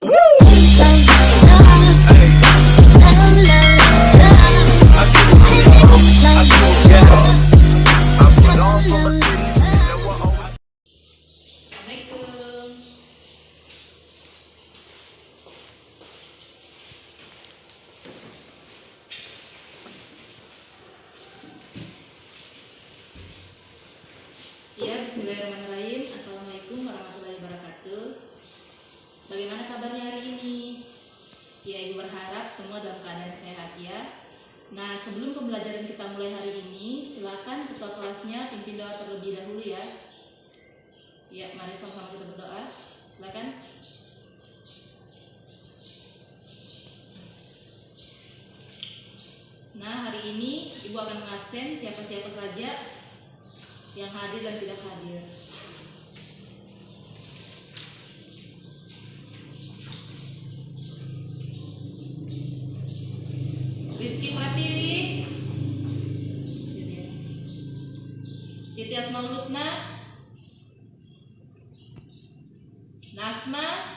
Ya, bismillahirrahmanirrahim. Assalamualaikum warahmatullahi wabarakatuh. Bagaimana kabarnya hari ini? Ya, Ibu berharap semua dalam keadaan sehat ya. Nah, sebelum pembelajaran kita mulai hari ini, silakan ketua kelasnya pimpin doa terlebih dahulu ya. Ya, mari sama-sama kita berdoa. Silakan. Nah, hari ini Ibu akan mengabsen siapa-siapa saja yang hadir dan tidak hadir. Rizky Pratiwi, Siti Asmaul Husna, Nasma,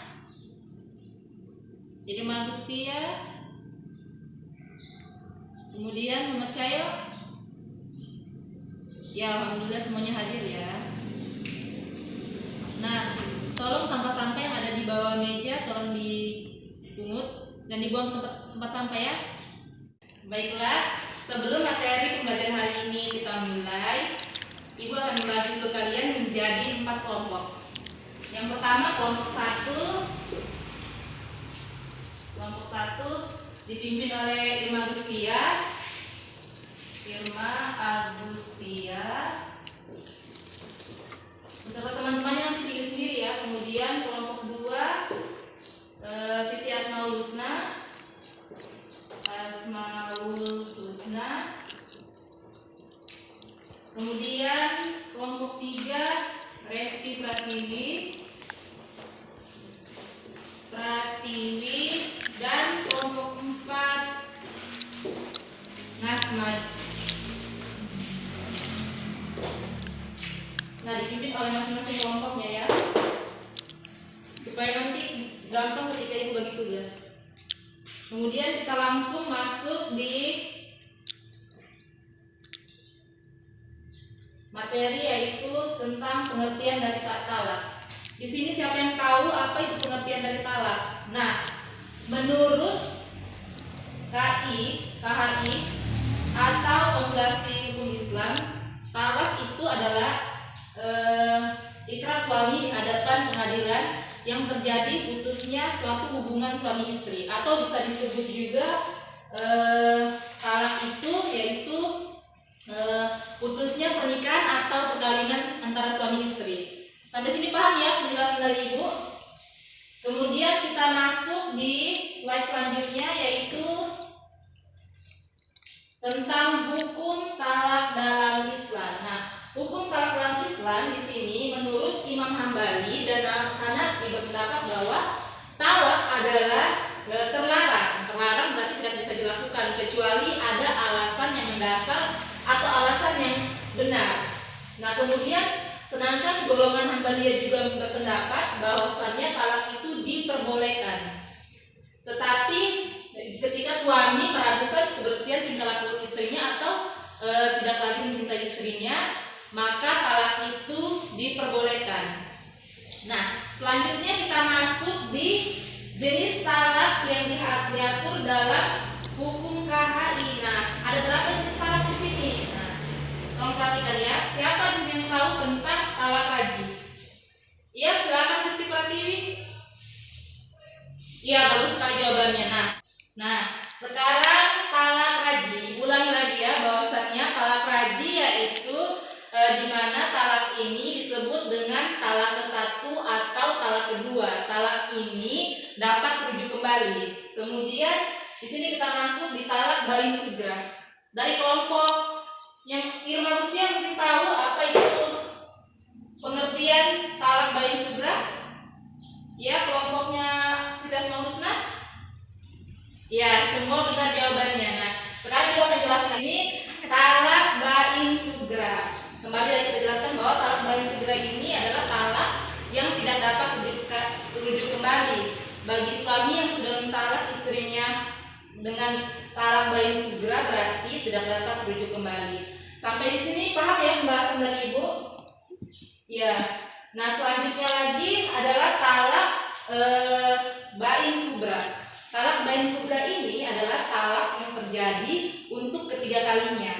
Irma Agustia, kemudian Muhammad Cahyo. Ya, alhamdulillah semuanya hadir ya. Nah, tolong sampah-sampah yang ada di bawah meja tolong dipungut dan dibuang ke tempat sampah ya. Baiklah, sebelum materi pembelajaran hari ini kita mulai, Ibu akan membagi dulu kalian menjadi 4 kelompok. Yang pertama kelompok 1 dipimpin oleh Irma Agustia. Beserta teman-temannya nanti pilih sendiri ya. Kemudian kelompok 2 Siti Asmaul Husna. Kemudian kelompok 3 Rizky Pratiwi dan kelompok 4 Nasma. Nah, dipimpin oleh masing-masing kelompoknya ya, supaya nanti gampang ketika Ibu bagi tugas. Kemudian kita langsung masuk di materi, yaitu tentang pengertian dari talak. Di sini siapa yang tahu apa itu pengertian dari talak? Nah, menurut KHI atau Kompilasi Hukum Islam, talak itu adalah ikrar suami di hadapan pengadilan yang terjadi putusnya suatu hubungan suami istri, atau bisa disebut juga talak itu yaitu putusnya pernikahan atau perkawinan antara suami istri. Sampai sini paham ya penjelasan dari Ibu? Kemudian kita masuk di slide selanjutnya, yaitu tentang hukum talak dalam Islam. Nah, hukum talak dalam Islam di sini menurut Imam Hambali dan Hanafi berpendapat bahwa talak adalah terlarang. Terlarang berarti tidak bisa dilakukan kecuali ada alasan yang mendasar atau alasan yang benar. Nah, kemudian sedangkan golongan Hambaliyah juga berpendapat bahwasannya talak itu diperbolehkan. Tetapi ketika suami meragukan kebersihan tingkah laku istrinya atau tidak lagi mencintai istrinya, maka talak itu diperbolehkan. Nah, selanjutnya kita masuk di jenis talak yang diatur dalam hukum KHI. Nah, ada berapa jenis talak di sini? Nah, tolong perhatikan ya. Siapa di sini yang tahu tentang talak raj'i? Ya, silakan Rizky Pratiwi. Iya, bagus sekali jawabannya. Nah, sekarang talak raj'i. Ulangi lagi ya, bahwasannya talak raj'i yaitu di mana talak ini disebut dengan talak ke-1 atau talak kedua. Talak ini dapat rujuk kembali. Kemudian di sini kita masuk di talak bain sugrah. Dari kelompok yang Irma Agustia mungkin tahu apa itu pengertian talak bain sugrah? Ya, kelompoknya Siti Asmaul Husna? Ya, semua benar jawabannya. Nah, sekarang kita akan jelaskan ini talak bain sugrah. Kembali lagi kita jelaskan bahwa talak bain sugrah ini adalah talak yang tidak dapat rujuk kembali bagi dengan talak bain sugra berarti tidak dapat rujuk kembali. Sampai di sini paham ya pembahasan dari Ibu? Ya. Nah, selanjutnya lagi adalah talak bain kubra. Talak bain kubra ini adalah talak yang terjadi untuk ketiga kalinya.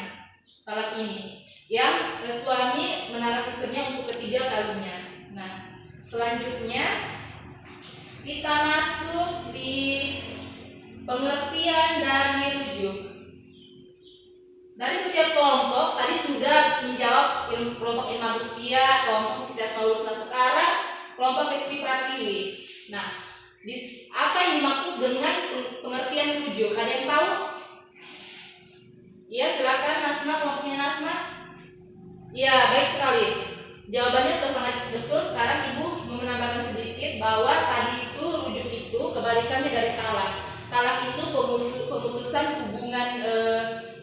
Talak ini yang suami menalak istrinya untuk ketiga kalinya. Nah, selanjutnya kita masuk di pengertian dari rujuk. Dari setiap kelompok tadi sudah menjawab kelompok Irma Rustia, kelompok Siti Asmaul Husna. Sekarang kelompok Rizky Pratiwi. Nah, apa yang dimaksud dengan pengertian rujuk? Ada yang tahu? Ya, silakan Nasma, kelompoknya Nasma. Ya, baik sekali. Jawabannya sudah sangat betul. Sekarang Ibu mau menambahkan sedikit bahwa tadi itu rujuk itu kebalikannya dari talak. Talak itu pemutusan hubungan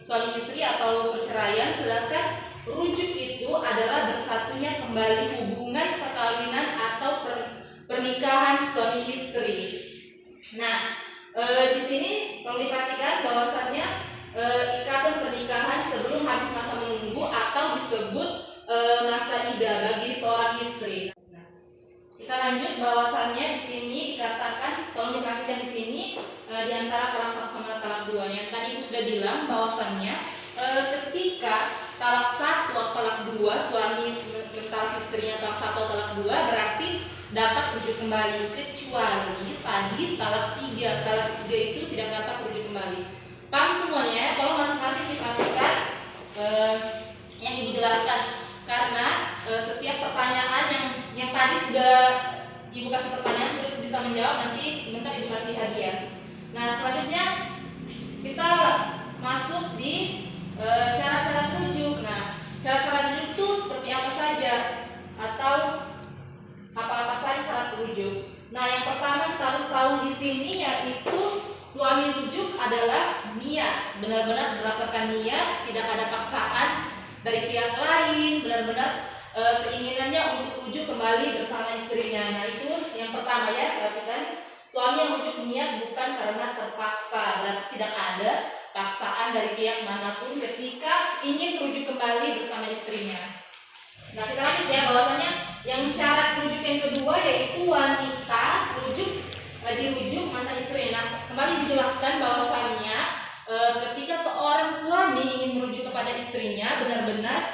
suami istri atau perceraian, sedangkan rujuk itu adalah bersatunya kembali hubungan perkawinan atau pernikahan suami istri. Nah, di sini kalau diperhatikan bahwasannya ikatan pernikahan sebelum habis masa menunggu atau disebut masa idah bagi seorang istri. Nah, kita lanjut bahwasannya di sini dikatakan, kalau diperhatikan di sini di antara talak 1 sama talak 2 yang tadi Ibu sudah bilang bahwasannya ketika talak 1 atau talak 2 suami mentalak istrinya talak 1 atau talak 2 berarti dapat rujuk kembali, kecuali tadi talak 3. Talak 3 itu tidak dapat rujuk kembali. Paham semuanya? Tolong masing-masing diperhatikan yang Ibu jelaskan, karena setiap pertanyaan yang tadi sudah Ibu kasih pertanyaan terus bisa menjawab, nanti sebentar Ibu kasih hadiah. Nah, selanjutnya kita masuk di syarat-syarat rujuk. Nah, syarat-syarat rujuk itu seperti apa saja atau apa-apa saja syarat rujuk. Nah, yang pertama kita harus tahu di sini yaitu suami rujuk adalah niat, benar-benar berdasarkan niat, tidak ada paksaan dari pihak lain, benar-benar keinginannya untuk rujuk kembali bersama istrinya. Nah, itu yang pertama ya, perhatikan. Suami yang rujuk niat bukan karena terpaksa, berarti tidak ada paksaan dari pihak manapun ketika ingin rujuk kembali bersama istrinya. Nah, kita lanjut ya, bahwasanya yang syarat rujuk yang kedua yaitu wanita dirujuk mantan istrinya. Nah, kembali dijelaskan bahwasannya ketika seorang suami ingin merujuk kepada istrinya, benar-benar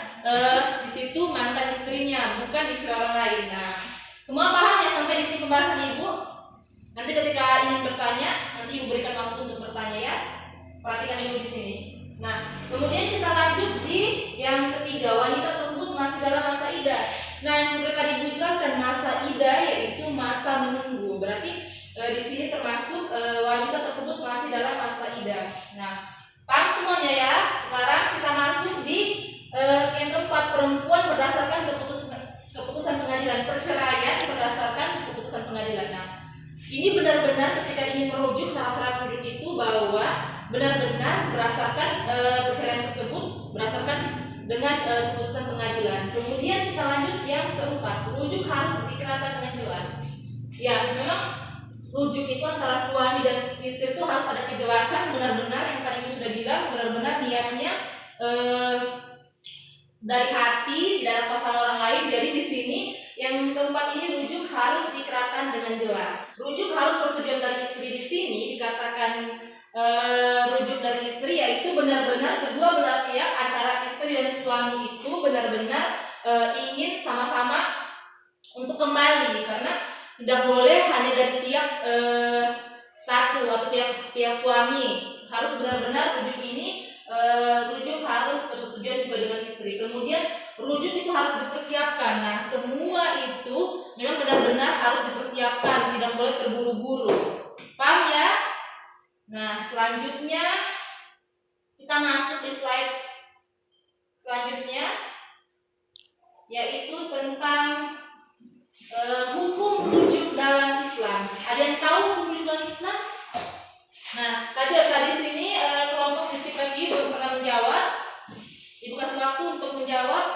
di situ mantan istrinya, bukan istri orang lain. Nah, semua paham ya sampai di sini pembahasan Ibu? Nanti ketika ingin bertanya, nanti Ibu berikan waktu untuk bertanya ya. Perhatikan dulu di sini. Nah, kemudian kita lanjut di yang ketiga, wanita tersebut masih dalam masa idah. Nah, yang seperti tadi Ibu jelaskan, masa idah yaitu masa menunggu. Berarti di sini termasuk wanita tersebut masih dalam masa idah. Nah, paham semuanya ya. Sekarang kita masuk di yang keempat, perempuan berdasarkan keputusan pengadilan, perceraian berdasarkan keputusan pengadilan. Nah, ini benar-benar ketika ingin merujuk syarat-syarat rujuk itu bahwa benar-benar berdasarkan perceraian tersebut berdasarkan dengan keputusan pengadilan. Kemudian kita lanjut yang keempat, rujuk harus dikerahkan dengan jelas. Ya, memang rujuk itu antara suami dan istri itu harus ada kejelasan, benar-benar yang tadi Ibu sudah bilang, benar-benar niatnya dari hati, tidak ada paksaan orang lain. Jadi di sini yang keempat ini rujuk harus dikerahkan dengan jelas. Rujuk harus persetujuan dari istri. Di sini dikatakan rujuk dari istri yaitu benar-benar kedua belah pihak antara istri dan suami itu benar-benar ingin sama-sama untuk kembali, karena tidak boleh hanya dari pihak satu atau pihak suami. Harus benar-benar rujuk ini rujuk harus persetujuan juga dengan istri. Kemudian rujuk itu harus dipersiapkan. Nah, semua itu memang benar-benar harus dipersiapkan, tidak boleh terburu-buru. Paham ya? Nah, selanjutnya kita masuk di slide selanjutnya, yaitu tentang hukum rujuk dalam Islam. Ada yang tahu hukum rujuk dalam Islam? Nah, tadi sini kelompok diskusi belum pernah menjawab. Ibu kasih waktu untuk menjawab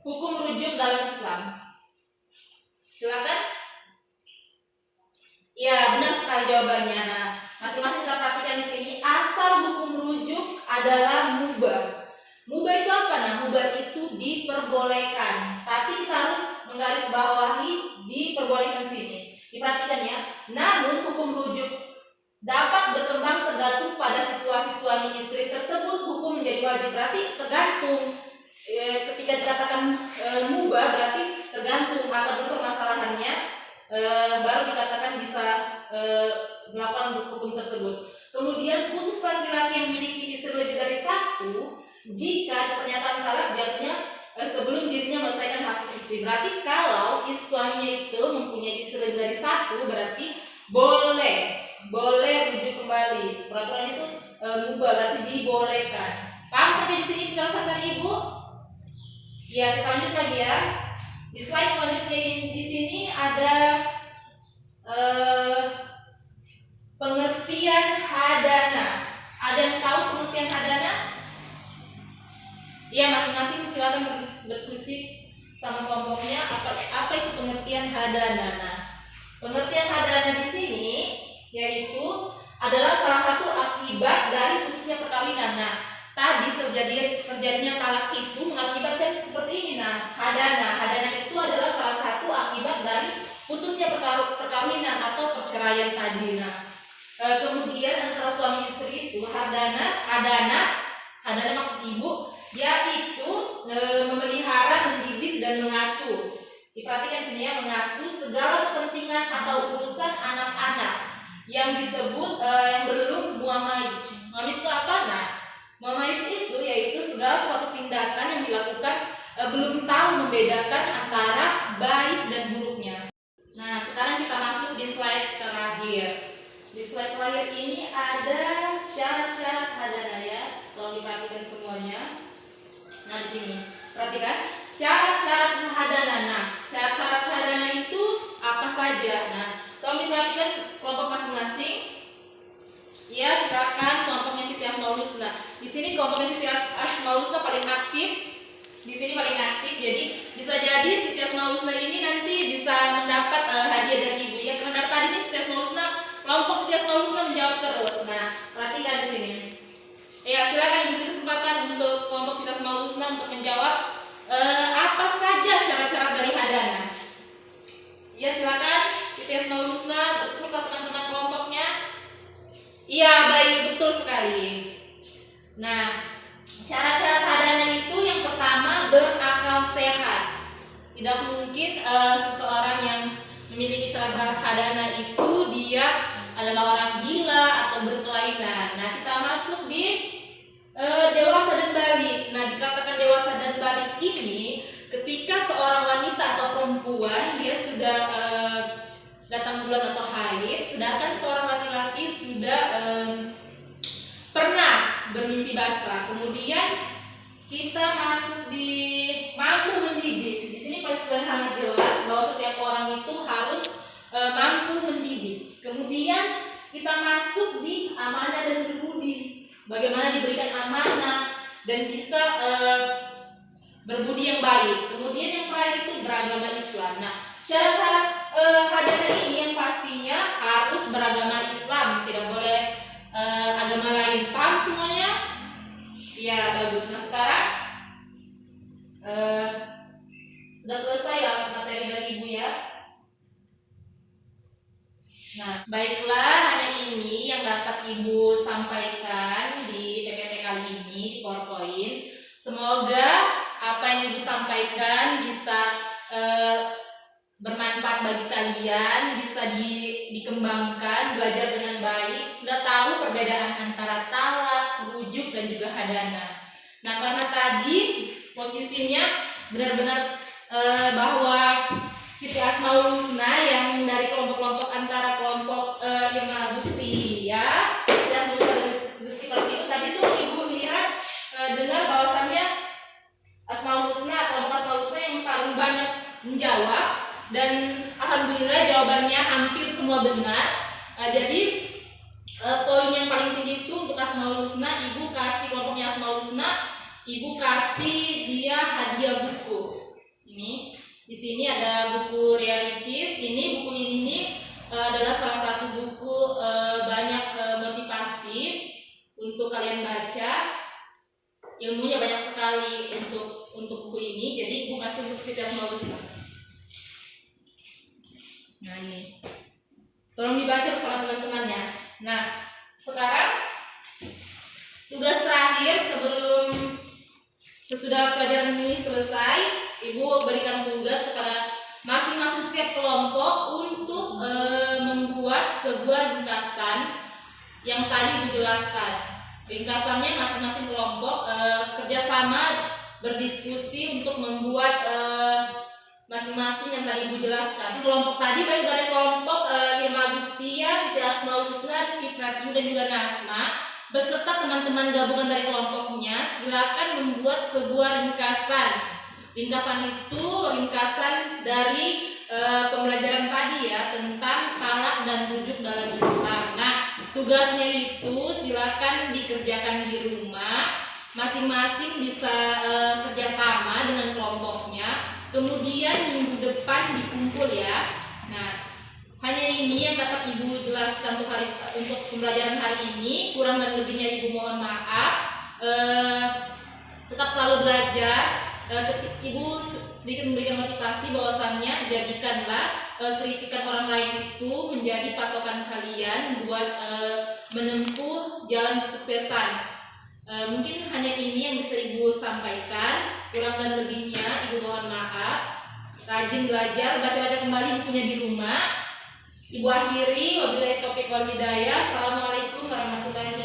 hukum rujuk dalam Islam. Silakan. Ya, benar sekali jawabannya. Nah, masing-masing kita wajib, berarti tergantung. Ketika dikatakan mubah berarti tergantung akar permasalahannya, baru dikatakan bisa melakukan hukum tersebut. Kemudian khusus laki-laki yang memiliki istri lebih dari satu, jika pernyataan talak jatuhnya sebelum dirinya menyelesaikan hak istri. Berarti kalau suaminya itu mempunyai istri lebih dari satu, berarti boleh rujuk kembali. Peraturan itu mubah, berarti dibolehkan. Paham sampai di sini penjelasan dari Ibu? Ya, kita lanjut lagi ya. Di slide selanjutnya di sini ada pengertian hadana. Ada yang tahu pengertian hadana? Ya, masing-masing silakan berdiskusi sama kelompoknya apa itu pengertian hadana. Nah, pengertian hadana di sini yaitu adalah salah satu akibat dari putusnya perkawinan. Nah, tadi terjadinya talak itu mengakibatkan seperti ini. Nah, hadana itu adalah salah satu akibat dari putusnya perkawinan atau perceraian tadi. Nah, kemudian antara suami istri itu hadana maksud Ibu yaitu memelihara, mendidik dan mengasuh. Diperhatikan sini ya, mengasuh segala kepentingan atau urusan anak-anak yang disebut yang belum muamaiz. Muamaiz itu apa? Nah, muamaiz itu yaitu segala suatu tindakan yang dilakukan belum tahu membedakan antara baik dan buruknya. Nah, sekarang kita masuk di slide terakhir. Di slide terakhir ini ada syarat-syarat hadana ya. Tolong diperhatikan semuanya. Nah, di sini perhatikan syarat-syarat hadana. Nah, syarat-syarat hadana itu apa saja? Nah, tolong diperhatikan kelompok masing-masing. Ya, silakan kelompoknya Siti Asmaul Husna. Di sini kelompoknya Siti Asmaul Husna paling aktif. Di sini paling aktif. Jadi bisa jadi Siti Asmaul Husna ini nanti bisa mendapat hadiah dari Ibu ya. Karena dari tadi ini Siti Asmaul Husna, kelompok Siti Asmaul Husna menjawab terus. Nah, perhatikan di sini. Ya, silakan diberi kesempatan untuk kelompok Siti Asmaul Husna untuk menjawab apa saja syarat-syarat dari hadana. Ya, silakan Siti Asmaul Husna beserta teman-teman kelompoknya. Iya, baik, betul sekali. Nah, syarat-syarat hadana itu yang pertama berakal sehat. Tidak mungkin seseorang yang memiliki syarat hadana itu dia adalah orang gila atau berkelainan. Nah, kita masuk di dewasa dan balik. Nah, dikatakan dewasa dan balik ini ketika seorang wanita atau perempuan dia sudah datang bulan atau haid, sedangkan seorang laki-laki sudah pernah bermimpi basah. Kemudian kita masuk di mampu mendidik. Di sini sudah sangat jelas bahwa setiap orang itu harus mampu mendidik. Kemudian kita masuk di amanah dan berbudi. Bagaimana diberikan amanah dan bisa berbudi yang baik. Kemudian yang terakhir itu beragama Islam. Nah, syarat-syarat hadana ini yang pastinya harus beragama Islam, tidak boleh agama lain. Paham semuanya? Ya, bagus. Nah, sekarang sudah selesai ya materi dari Ibu ya. Nah, baiklah, hanya ini yang dapat Ibu sampaikan di PPT kali ini di PowerPoint. Semoga apa yang Ibu sampaikan bisa bermanfaat bagi kalian, bisa dikembangkan, belajar dengan baik, sudah tahu perbedaan antara talak, rujuk dan juga hadana. Nah, karena tadi posisinya benar-benar bahwa Siti Asmaul Husna yang dari kelompok-kelompok antara kelompok yang Agusti ya, tidak semuanya seperti itu. Tadi tuh Ibu lihat dengar bahwasannya Asmaul Husna, kelompok Asmaul Husna yang paling banyak menjawab dan alhamdulillah jawabannya hampir semua benar. Jadi poin yang paling tinggi itu untuk Asmaul Husna, Ibu kasih kelompoknya Asmaul Husna, Ibu kasih dia hadiah buku. Ini di sini ada buku Realicis. Ini buku ini adalah salah satu buku banyak motivasi untuk kalian baca. Ilmunya banyak sekali untuk buku ini. Jadi Ibu kasih untuk Siti Asmaul Husna. Nah, ini tolong dibaca bersama teman-temannya. Nah, sekarang tugas terakhir sebelum sudah pelajaran ini selesai, Ibu berikan tugas kepada masing-masing setiap kelompok untuk membuat sebuah ringkasan yang tadi Ibu jelaskan. Ringkasannya masing-masing kelompok kerjasama berdiskusi untuk membuat masing-masing yang tadi Ibu jelaskan. Kelompok tadi baik dari kelompok Irma Agustia, Siti Asmaul Husna, Rizky Pratiwi dan juga Nasma beserta teman-teman gabungan dari kelompoknya silakan membuat sebuah ringkasan. Ringkasan itu ringkasan dari pembelajaran tadi ya tentang talak dan rujuk dalam Islam. Nah, tugasnya itu silakan dikerjakan di rumah. Masing-masing bisa kerjasama dengan kelompoknya. Kemudian minggu depan dikumpul ya. Nah, hanya ini yang dapat Ibu jelaskan untuk pembelajaran hari ini. Kurang dan lebihnya Ibu mohon maaf. Tetap selalu belajar. Ibu sedikit memberikan motivasi bahwasannya jadikanlah kritikan orang lain itu menjadi patokan kalian buat menempuh jalan kesuksesan. Mungkin hanya ini yang bisa Ibu sampaikan. Kurang dan lebihnya Ibu mohon maaf. Rajin belajar, baca-baca kembali bukunya di rumah. Ibu akhiri, wabillahi taufiq wal hidayah. Assalamualaikum warahmatullahi wabarakatuh.